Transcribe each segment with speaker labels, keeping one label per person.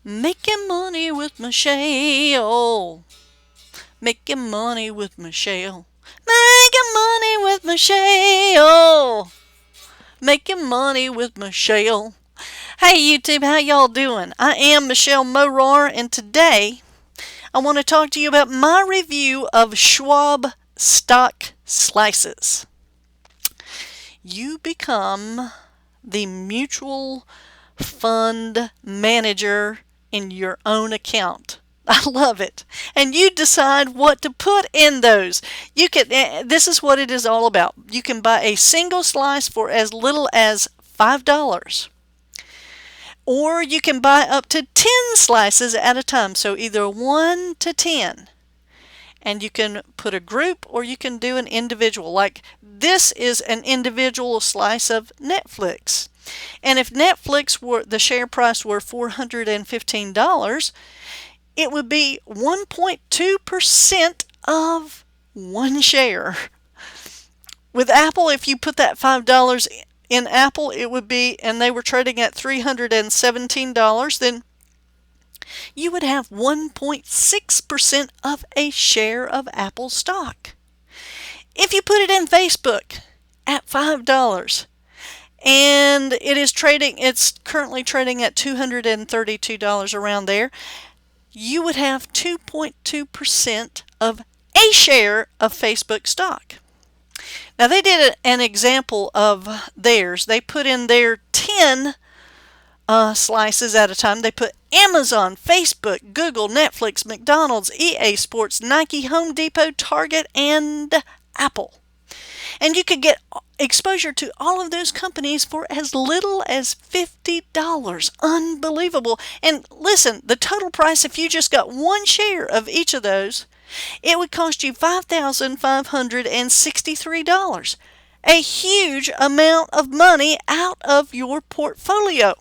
Speaker 1: Making money with Michelle. Making money with Michelle. Making money with Michelle. Making money with Michelle. Hey YouTube, how y'all doing? I am Michelle Morar, and today I want to talk to you about my review of Schwab stock slices. You become the mutual fund manager in your own account. I love it. And you decide what to put in those. You can this is what it is all about. You can buy a single slice for as little as $5. Or you can buy up to 10 slices at a time, so either 1 to 10. And you can put a group or you can do an individual. Like this is an individual slice of Netflix. And if Netflix were the share price were $415, it would be 1.2% of one share. With Apple, if you put that $5 in Apple, it would be, and they were trading at $317, then you would have 1.6% of a share of Apple stock. If you put it in Facebook at $5, and it's currently trading at $232 around there, you would have 2.2% of a share of Facebook stock. Now they did an example of theirs. They put in their 10 slices at a time. They put Amazon, Facebook, Google, Netflix, McDonald's, EA Sports, Nike, Home Depot, Target, and Apple. And you could get exposure to all of those companies for as little as $50. Unbelievable. And listen, the total price, if you just got one share of each of those, it would cost you $5,563. A huge amount of money out of your portfolio.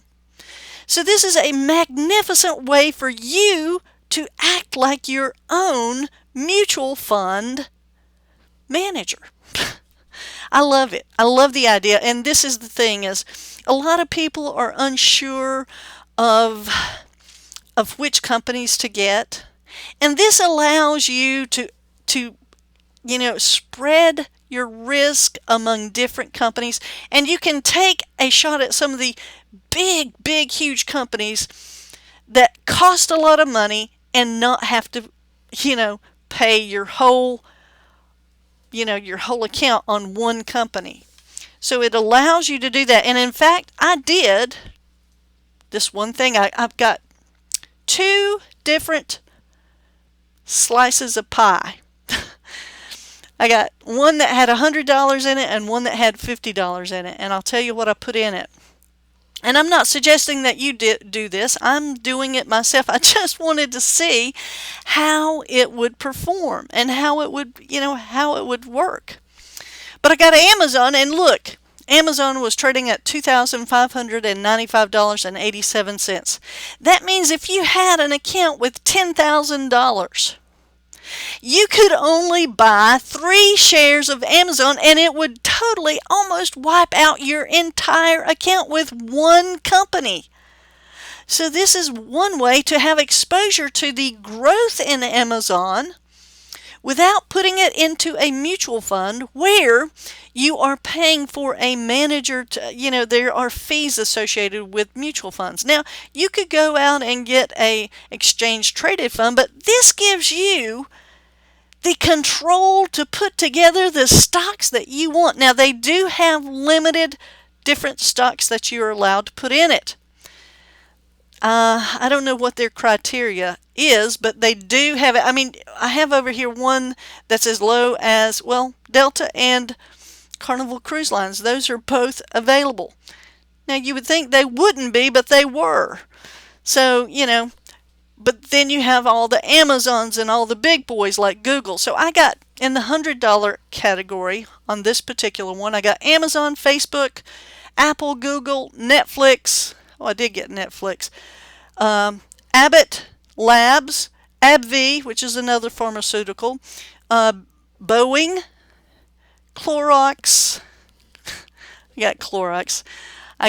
Speaker 1: So this is a magnificent way for you to act like your own mutual fund manager. I love it. I love the idea. And this is the thing is a lot of people are unsure of which companies to get. And this allows you to spread your risk among different companies, and you can take a shot at some of the big, huge companies that cost a lot of money and not have to, pay your whole account on one company. So it allows you to do that. And in fact, I did this one thing. I've got two different slices of pie. I got one that had $100 in it and one that had $50 in it. And I'll tell you what I put in it. And I'm not suggesting that you do this. I'm doing it myself. I just wanted to see how it would perform and how it would work. But I got Amazon, and look, Amazon was trading at $2,595.87. That means if you had an account with $10,000, you could only buy 3 shares of Amazon, and it would totally almost wipe out your entire account with one company. So this is one way to have exposure to the growth in Amazon without putting it into a mutual fund where you are paying for a manager to, there are fees associated with mutual funds. Now, you could go out and get a exchange traded fund, but this gives you the control to put together the stocks that you want. Now, they do have limited different stocks that you're allowed to put in it. I don't know what their criteria is, but they do have it. I mean, I have over here one that's as low as, Delta and Carnival Cruise Lines. Those are both available. Now, you would think they wouldn't be, but they were. So, but then you have all the Amazons and all the big boys like Google. So I got in the $100 category on this particular one. I got Amazon, Facebook, Apple, Google, Netflix. Oh, I did get Netflix. Abbott Labs, AbbVie, which is another pharmaceutical, Boeing, Clorox. I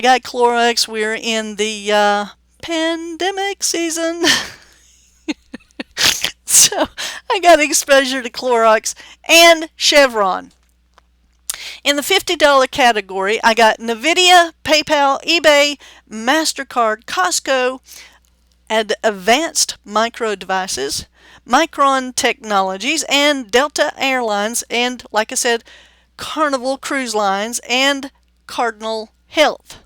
Speaker 1: got Clorox. We're in the pandemic season. So I got exposure to Clorox and Chevron. In the $50 category, I got NVIDIA, PayPal, eBay, MasterCard, Costco, and Advanced Micro Devices, Micron Technologies, and Delta Airlines, and like I said, Carnival Cruise Lines, and Cardinal Health.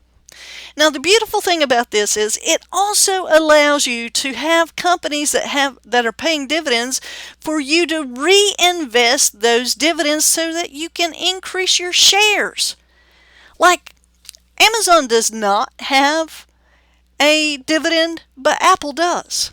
Speaker 1: Now the beautiful thing about this is it also allows you to have companies that are paying dividends for you to reinvest those dividends so that you can increase your shares. Like Amazon does not have a dividend, but Apple does.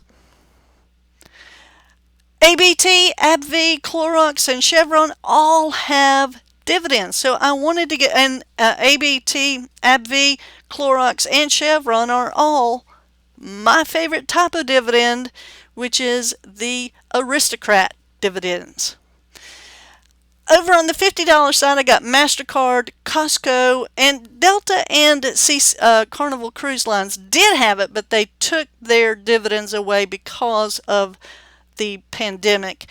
Speaker 1: ABT, AbbVie, Clorox, and Chevron all have dividends. So I wanted to get, and ABT, AbbVie, Clorox, and Chevron are all my favorite type of dividend, which is the aristocrat dividends. Over on the $50 side, I got MasterCard, Costco, and Delta and Carnival Cruise Lines did have it, but they took their dividends away because of the pandemic.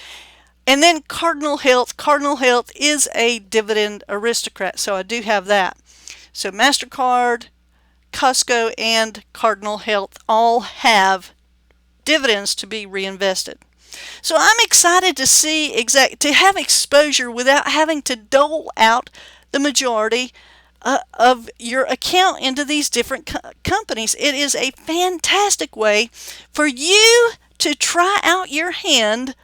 Speaker 1: And then Cardinal Health. Cardinal Health is a dividend aristocrat, so I do have that. So MasterCard, Costco, and Cardinal Health all have dividends to be reinvested. So I'm excited to have exposure without having to dole out the majority of your account into these different companies. It is a fantastic way for you to try out your hand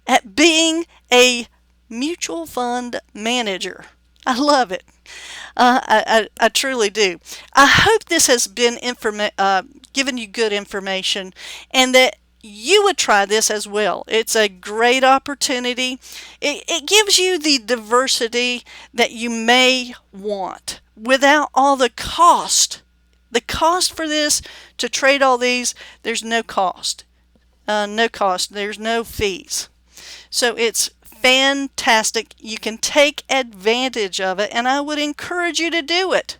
Speaker 1: at being a mutual fund manager. I love it. I truly do. I hope this has been given you good information, and that you would try this as well. It's a great opportunity. It gives you the diversity that you may want without all the cost. The cost for this, to trade all these, there's no cost. There's no fees. So it's fantastic. You can take advantage of it, and I would encourage you to do it.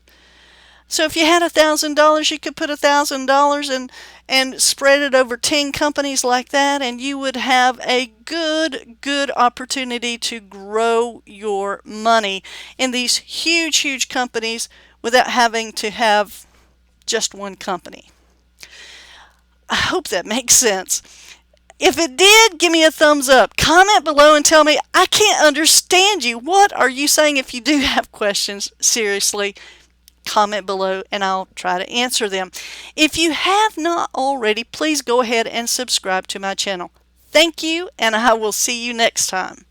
Speaker 1: So if you had $1,000, you could put $1,000 and spread it over 10 companies like that, and you would have a good opportunity to grow your money in these huge companies without having to have just one company. I hope that makes sense. If it did, give me a thumbs up. Comment below and tell me, I can't understand you. What are you saying? If you do have questions, seriously, comment below and I'll try to answer them. If you have not already, please go ahead and subscribe to my channel. Thank you, and I will see you next time.